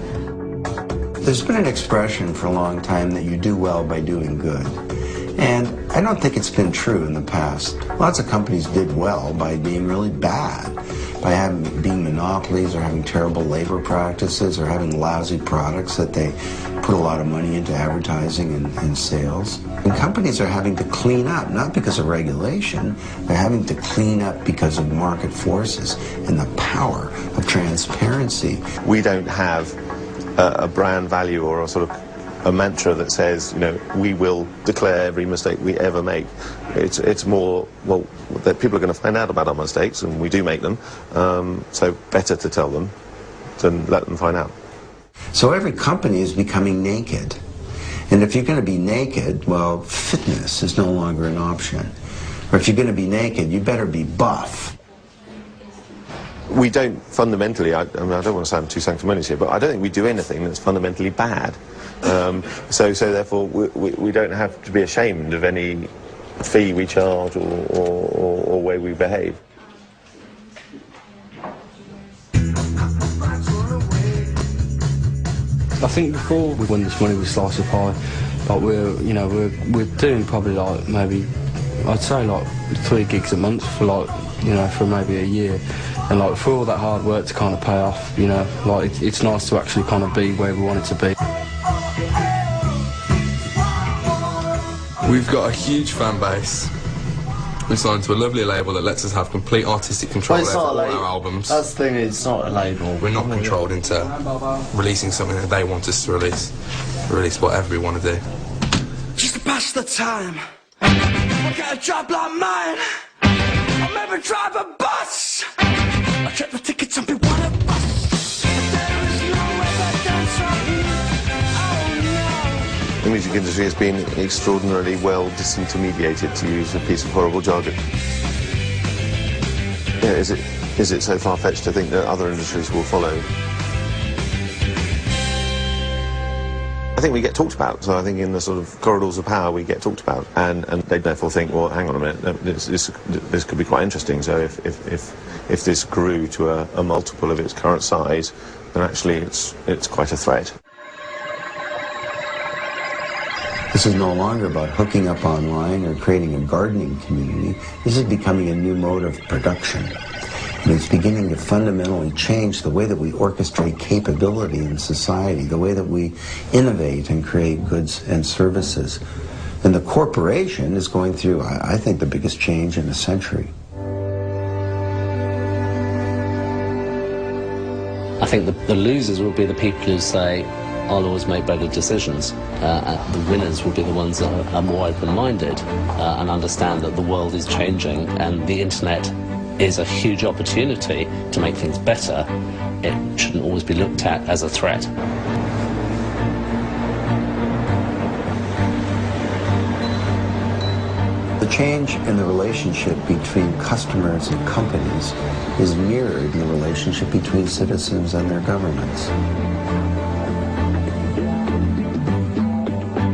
Speaker 11: There's been an expression for a long time that you do well by doing good. And I don't think it's been true in the past. Lots of companies did well by being really bad, by being monopolies or having terrible labor practices or having lousy products that they put a lot of money into advertising and sales. And companies are having to clean up, not because of regulation, they're having to clean up because of market forces and the power of transparency.
Speaker 15: We don't have a brand value or a sort of a mantra that says, you know, we will declare every mistake we ever make. It's more, well, that people are going to find out about our mistakes, and we do make them, so better to tell them than let them find out.
Speaker 11: So every company is becoming naked. And if you're going to be naked, well, fitness is no longer an option. Or if you're going to be naked, you better be buff.
Speaker 15: We don't fundamentally, I mean, I don't want to sound too sanctimonious here, but I don't think we do anything that's fundamentally bad. So therefore, we don't have to be ashamed of any fee we charge or way we behave.
Speaker 24: I think before we won this money with Slice of Pie, like we're doing probably like maybe, I'd say like 3 gigs a month for like, for maybe a year. And like for all that hard work to kind of pay off, like it's nice to actually kind of be where we want it to be.
Speaker 14: We've got a huge fan base. We're signed to a lovely label that lets us have complete artistic control over all our albums.
Speaker 12: That's the thing, it's not a label.
Speaker 14: We're not controlled into releasing something that they want us to release. Release whatever we want to do.
Speaker 9: Just to pass the time, I got a job like mine. I'll maybe drive a bus. I check the tickets and be one of us. There is no evidence of you. Oh no.
Speaker 15: The music industry has been extraordinarily well disintermediated, to use a piece of horrible jargon. Yeah, is it so far-fetched to think that other industries will follow? I think we get talked about, so I think in the sort of corridors of power we get talked about, and they therefore think, well, hang on a minute, this could be quite interesting. So if this grew to a multiple of its current size, then actually it's quite a threat.
Speaker 11: This is no longer about hooking up online or creating a gardening community. This is becoming a new mode of production. And it's beginning to fundamentally change the way that we orchestrate capability in society, the way that we innovate and create goods and services. And the corporation is going through, I think, the biggest change in a century.
Speaker 12: I think the losers will be the people who say, I'll always make better decisions. The winners will be the ones that are more open-minded and understand that the world is changing and the internet is a huge opportunity to make things better. It shouldn't always be looked at as a threat.
Speaker 11: The change in the relationship between customers and companies is mirrored in the relationship between citizens and their governments.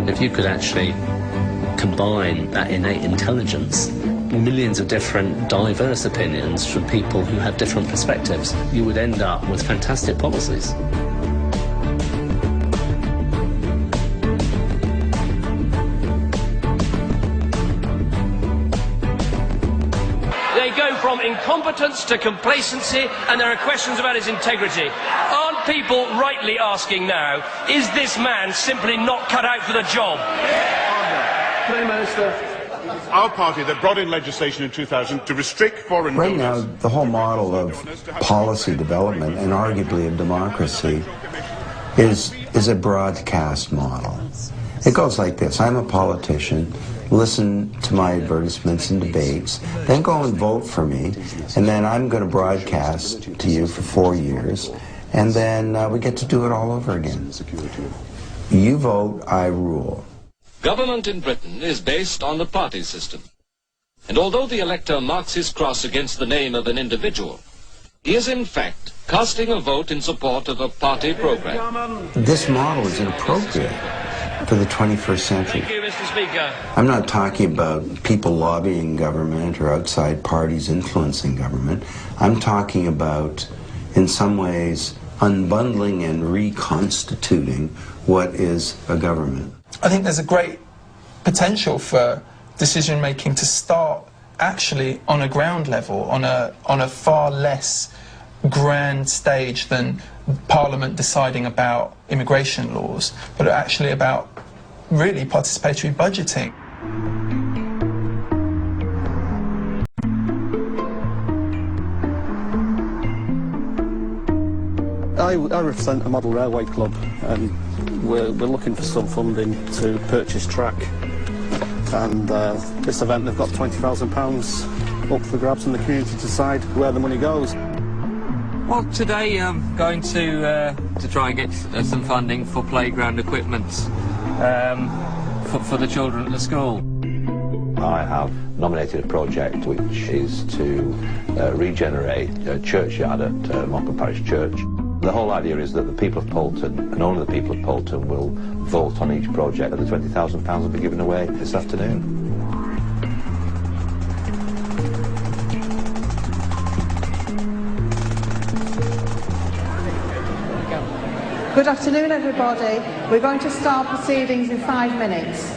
Speaker 12: If you could actually combine that innate intelligence, millions of different diverse opinions from people who have different perspectives, you would end up with fantastic policies.
Speaker 6: They go from incompetence to complacency, and there are questions about his integrity. Aren't people rightly asking now, is this man simply not cut out for the job?
Speaker 19: Prime Minister. Our party that brought in legislation in 2000 to restrict foreign
Speaker 11: Right now, the whole model of policy development and arguably of democracy is a broadcast model. It goes like this: I'm a politician, listen to my advertisements and debates, then go and vote for me, and then I'm going to broadcast to you for 4 years, and then we get to do it all over again. You vote, I rule.
Speaker 17: Government in Britain is based on the party system. And although the elector marks his cross against the name of an individual, he is in fact casting a vote in support of a party program.
Speaker 11: This model is inappropriate for the 21st century.
Speaker 6: Thank you, Mr. Speaker.
Speaker 11: I'm not talking about people lobbying government or outside parties influencing government. I'm talking about, in some ways, unbundling and reconstituting what is a government.
Speaker 13: I think there's a great potential for decision making to start actually on a ground level, on a far less grand stage than Parliament deciding about immigration laws, but actually about really participatory budgeting.
Speaker 22: I represent a model railway club, and we're looking for some funding to purchase track, and this event they've got £20,000 up for grabs, and the community to decide where the money goes.
Speaker 23: Well, today I'm going to try and get some funding for playground equipment for the children at the school.
Speaker 25: I have
Speaker 5: nominated a project which is to regenerate a churchyard at Morecambe Parish Church. The whole idea is that the people of Poulton, and only the people of Poulton, will vote on each project, and the £20,000 will be given away this afternoon.
Speaker 1: Good afternoon, everybody. We're going to start proceedings in 5 minutes.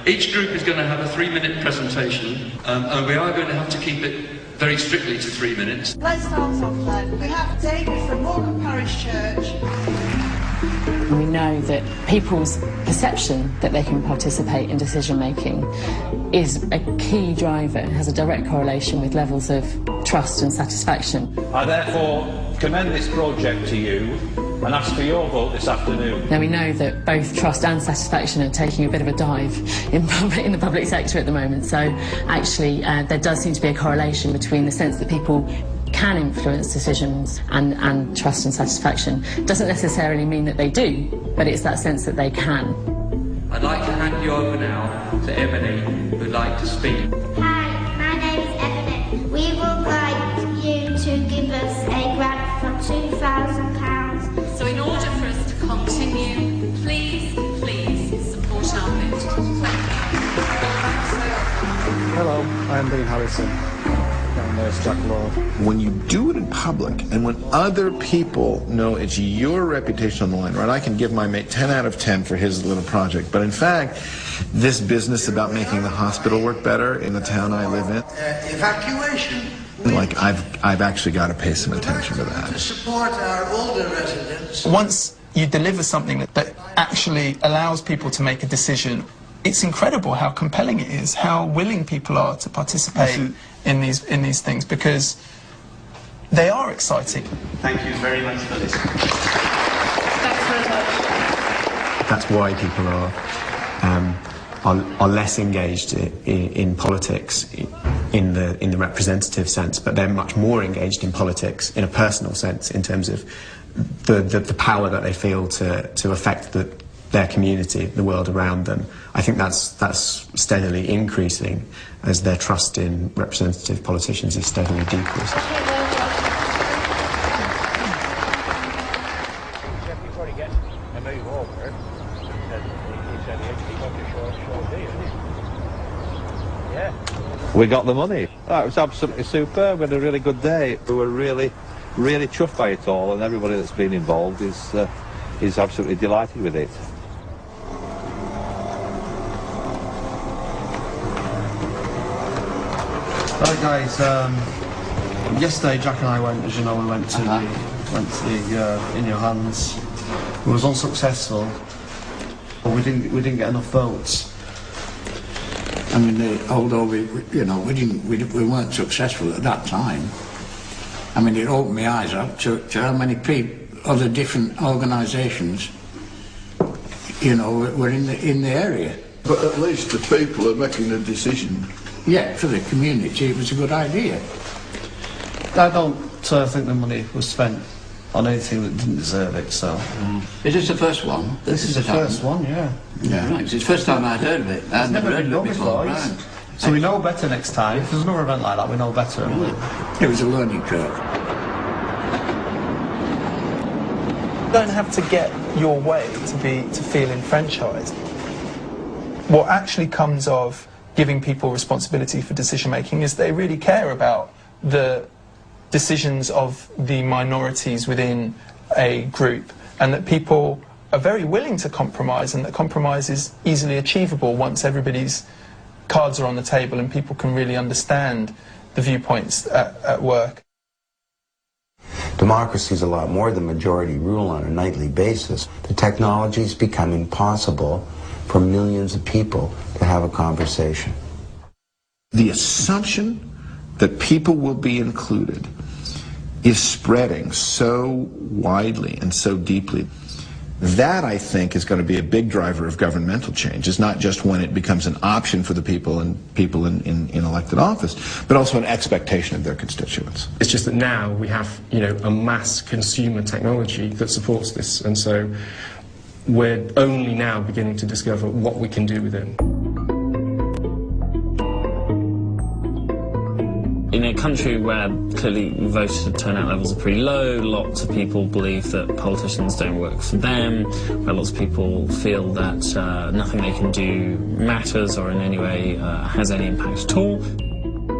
Speaker 6: Each group is going to have a 3-minute presentation, and we are going to have to keep it very strictly to 3 minutes.
Speaker 1: Let's start off then. We have David from Morecambe Parish Church.
Speaker 3: We know that people's perception that they can participate in decision making is a key driver and has a direct correlation with levels of trust and satisfaction.
Speaker 18: I therefore commend this project to you and ask for your vote this afternoon.
Speaker 3: Now we know that both trust and satisfaction are taking a bit of a dive in the public sector at the moment, so actually there does seem to be a correlation between the sense that people can influence decisions and trust and satisfaction. Doesn't necessarily mean that they do, but it's that sense that they can.
Speaker 6: I'd like to hand you over now to Ebony, who'd like to speak.
Speaker 21: Hi, my name is Ebony. We would like you to give us a grant for £2,000.
Speaker 25: So in order for us to continue, please support our movement. Thank you.
Speaker 22: Hello, I'm Dean Harrison.
Speaker 26: When you do it in public, and when other people know it's your reputation on the line, right? I can give my mate 10 out of 10 for his little project, but in fact, this business about making the hospital work better in the town I live in,
Speaker 9: Evacuation.
Speaker 26: like I've actually got to pay some attention to that.
Speaker 9: To support our older residents.
Speaker 13: Once you deliver something that actually allows people to make a decision, it's incredible how compelling it is, how willing people are to participate in these things, because they are exciting.
Speaker 27: Thank you very much for this.
Speaker 1: Thanks very much.
Speaker 4: That's why people are less engaged in politics in the representative sense, but they're much more engaged in politics in a personal sense, in terms of the power that they feel to affect their community, the world around them. I think that's steadily increasing as their trust in representative politicians is steadily decreasing.
Speaker 5: We got the money. Oh, it was absolutely superb. We had a really good day. We were really chuffed by it all, and everybody that's been involved is absolutely delighted with it.
Speaker 22: Right guys, yesterday Jack and I went, as you know, we went to the In Your Hands. It was unsuccessful. We didn't get enough votes.
Speaker 28: I mean, although we weren't successful at that time. I mean, it opened my eyes up to how many people, other different organisations, were in the area.
Speaker 29: But at least the people are making a decision.
Speaker 28: Yeah, for the community, it was a good idea.
Speaker 22: I don't think the money was spent on anything that didn't deserve it, so...
Speaker 28: Is this the first one?
Speaker 22: This is the first one, yeah.
Speaker 28: Yeah, right, it's the first time I'd heard of it. I'd never heard of it before. Right.
Speaker 22: So we know better next time. If there's another event like that, we know better.
Speaker 28: It was a learning curve.
Speaker 13: You don't have to get your way to feel enfranchised. What actually comes of giving people responsibility for decision making is they really care about the decisions of the minorities within a group, and that people are very willing to compromise, and that compromise is easily achievable once everybody's cards are on the table and people can really understand the viewpoints at work.
Speaker 11: Democracy is a lot more than majority rule on a nightly basis. The technology is becoming possible for millions of people to have a conversation.
Speaker 26: The assumption that people will be included is spreading so widely and so deeply. That, I think, is going to be a big driver of governmental change. It's not just when it becomes an option for the people in elected office, but also an expectation of their constituents.
Speaker 7: It's just that now we have, a mass consumer technology that supports this, and so we're only now beginning to discover what we can do with it.
Speaker 2: In a country where clearly voter turnout levels are pretty low, lots of people believe that politicians don't work for them, where lots of people feel that nothing they can do matters or in any way has any impact at all.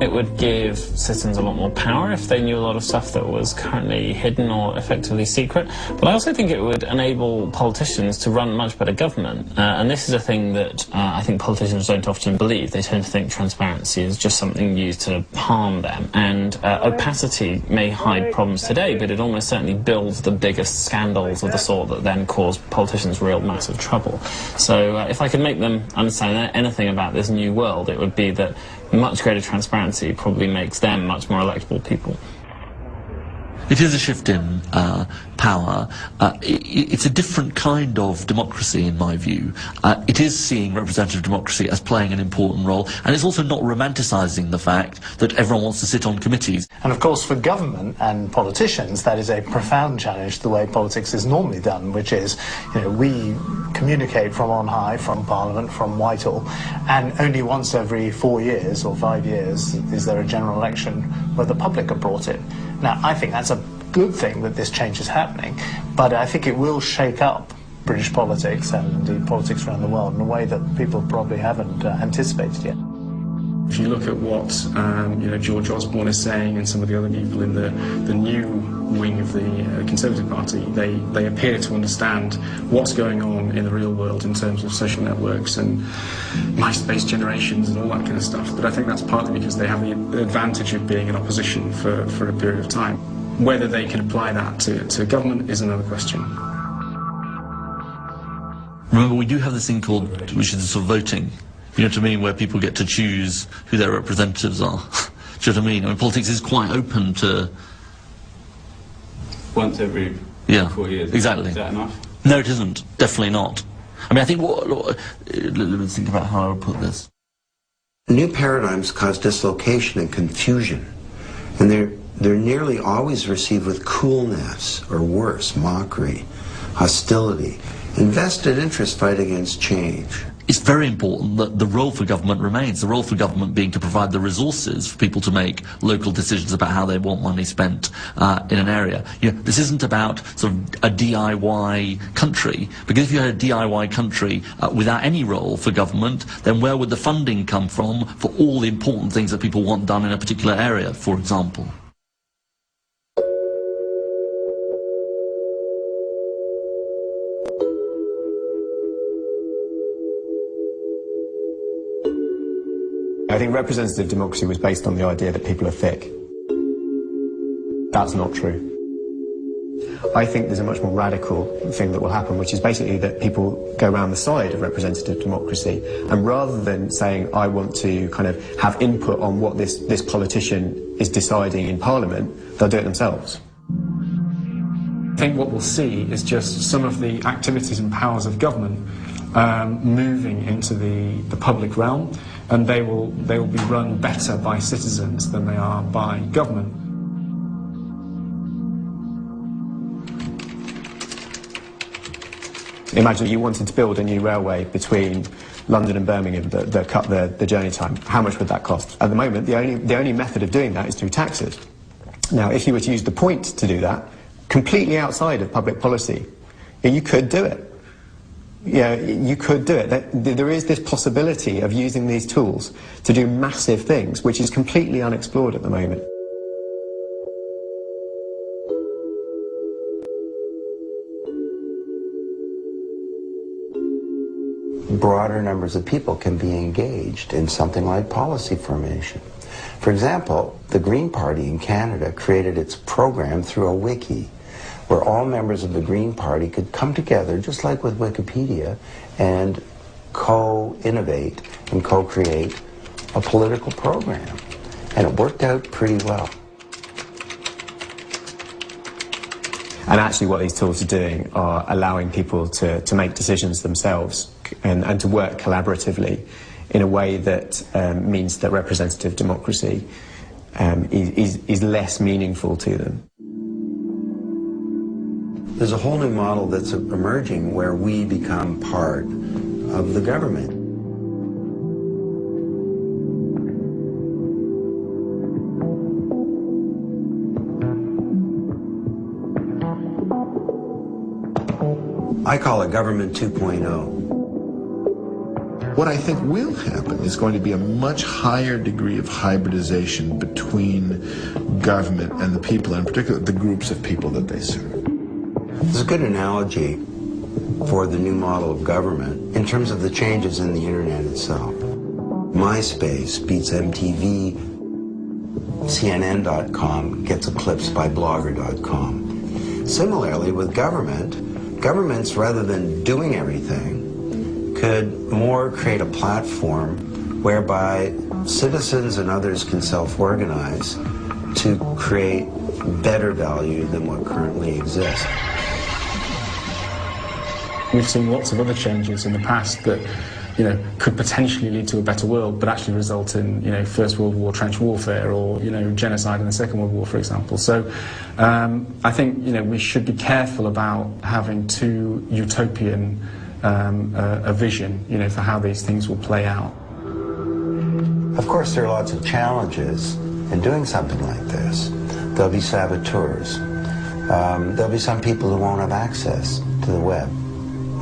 Speaker 2: It would give citizens a lot more power if they knew a lot of stuff that was currently hidden or effectively secret. But I also think it would enable politicians to run much better government. And this is a thing that I think politicians don't often believe. They tend to think transparency is just something used to harm them. And opacity may hide problems today, but it almost certainly builds the biggest scandals of the sort that then cause politicians real massive trouble. So if I could make them understand anything about this new world, it would be that much greater transparency probably makes them much more electable people.
Speaker 8: It is a shift in power. It's a different kind of democracy, in my view. It is seeing representative democracy as playing an important role, and it's also not romanticising the fact that everyone wants to sit on committees.
Speaker 10: And of course, for government and politicians, that is a profound challenge to the way politics is normally done, which is, we communicate from on high, from Parliament, from Whitehall, and only once every 4 years or 5 years is there a general election where the public are brought in. Now, I think that's a good thing that this change is happening, but I think it will shake up British politics and indeed politics around the world in a way that people probably haven't anticipated yet.
Speaker 7: If you look at what George Osborne is saying and some of the other people in the new wing of the Conservative Party, they appear to understand what's going on in the real world in terms of social networks and MySpace generations and all that kind of stuff. But I think that's partly because they have the advantage of being in opposition for a period of time. Whether they can apply that to government is another question.
Speaker 8: Remember, we do have this thing called, which is sort of voting. You know what I mean, where people get to choose who their representatives are. Do you know what I mean? I mean, politics is quite open to...
Speaker 12: Once every 4 years.
Speaker 8: Exactly.
Speaker 12: Is that enough?
Speaker 8: No, it isn't. Definitely not. I mean, I think let me think about how I would put this.
Speaker 11: New paradigms cause dislocation and confusion, and they're nearly always received with coolness, or worse, mockery, hostility, and vested interest fight against change.
Speaker 8: It's very important that the role for government remains, the role for government being to provide the resources for people to make local decisions about how they want money spent in an area. This isn't about sort of a DIY country, because if you had a DIY country without any role for government, then where would the funding come from for all the important things that people want done in a particular area, for example?
Speaker 4: I think representative democracy was based on the idea that people are thick. That's not true. I think there's a much more radical thing that will happen, which is basically that people go around the side of representative democracy, and rather than saying, I want to kind of have input on what this politician is deciding in Parliament, they'll do it themselves.
Speaker 7: I think what we'll see is just some of the activities and powers of government moving into the public realm, and they will be run better by citizens than they are by government.
Speaker 4: Imagine you wanted to build a new railway between London and Birmingham that cut the journey time. How much would that cost? At the moment, the only method of doing that is through taxes. Now, if you were to use the point to do that, completely outside of public policy, you could do it. You could do it. There is this possibility of using these tools to do massive things, which is completely unexplored at the moment.
Speaker 11: Broader numbers of people can be engaged in something like policy formation. For example, the Green Party in Canada created its program through a wiki, where all members of the Green Party could come together, just like with Wikipedia, and co-innovate and co-create a political program. And it worked out pretty well.
Speaker 4: And actually what these tools are doing are allowing people to make decisions themselves and to work collaboratively in a way that means that representative democracy is less meaningful to them.
Speaker 11: There's a whole new model that's emerging where we become part of the government. I call it government 2.0.
Speaker 26: What I think will happen is going to be a much higher degree of hybridization between government and the people, and particularly the groups of people that they serve.
Speaker 11: It's a good analogy for the new model of government in terms of the changes in the internet itself. MySpace beats MTV, CNN.com gets eclipsed by Blogger.com. Similarly with government, governments, rather than doing everything, could more create a platform whereby citizens and others can self-organize to create better value than what currently exists.
Speaker 7: We've seen lots of other changes in the past that, you know, could potentially lead to a better world, but actually result in, you know, First World War trench warfare or, you know, genocide in the Second World War, for example. So I think, you know, we should be careful about having too utopian a vision, you know, for how these things will play out.
Speaker 11: Of course, there are lots of challenges in doing something like this. There'll be saboteurs. There'll be some people who won't have access to the web.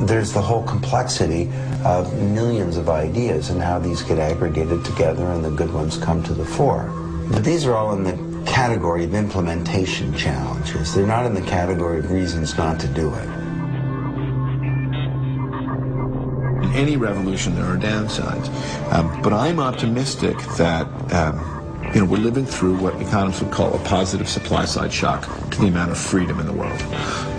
Speaker 11: There's the whole complexity of millions of ideas and how these get aggregated together and the good ones come to the fore. But these are all in the category of implementation challenges. They're not in the category of reasons not to do it.
Speaker 26: In any revolution, there are downsides. But I'm optimistic that you know, we're living through what economists would call a positive supply-side shock to the amount of freedom in the world.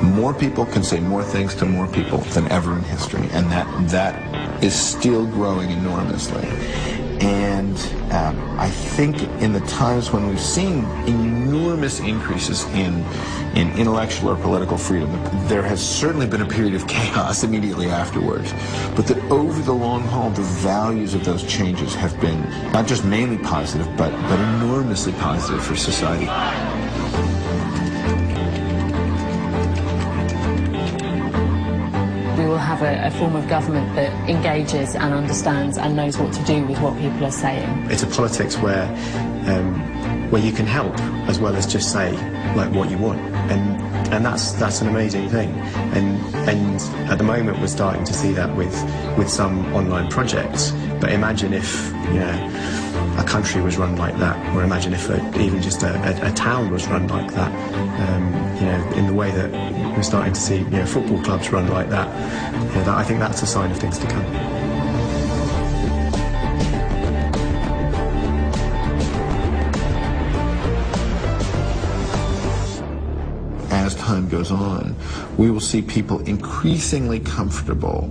Speaker 26: More people can say more things to more people than ever in history, and that is still growing enormously. And I think in the times when we've seen enormous increases in intellectual or political freedom, there has certainly been a period of chaos immediately afterwards, but that over the long haul, the values of those changes have been not just mainly positive, but enormously positive for society.
Speaker 3: We will have a form of government that engages and understands and knows what to do with what people are saying.
Speaker 4: It's a politics where you can help as well as just say like what you want, and that's an amazing thing. And at the moment we're starting to see that with some online projects. But imagine if, you know, a country was run like that, or imagine if even just a town was run like that. You know, in the way that we're starting to see, you know, football clubs run like that. You know, I think that's a sign of things to come.
Speaker 26: As time goes on, we will see people increasingly comfortable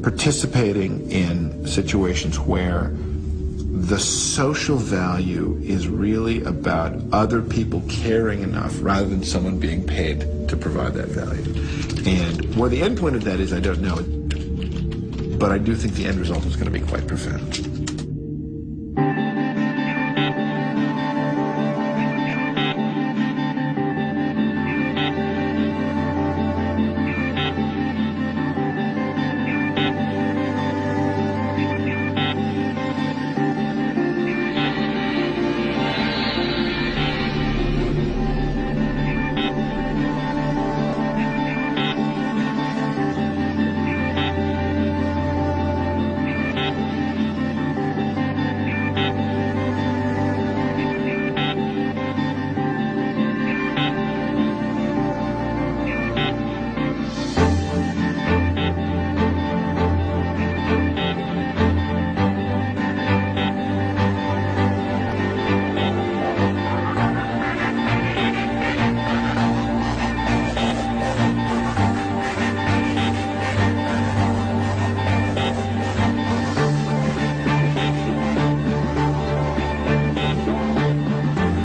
Speaker 26: participating in situations where the social value is really about other people caring enough rather than someone being paid to provide that value. And where the end point of that is, I don't know, but I do think the end result is going to be quite profound.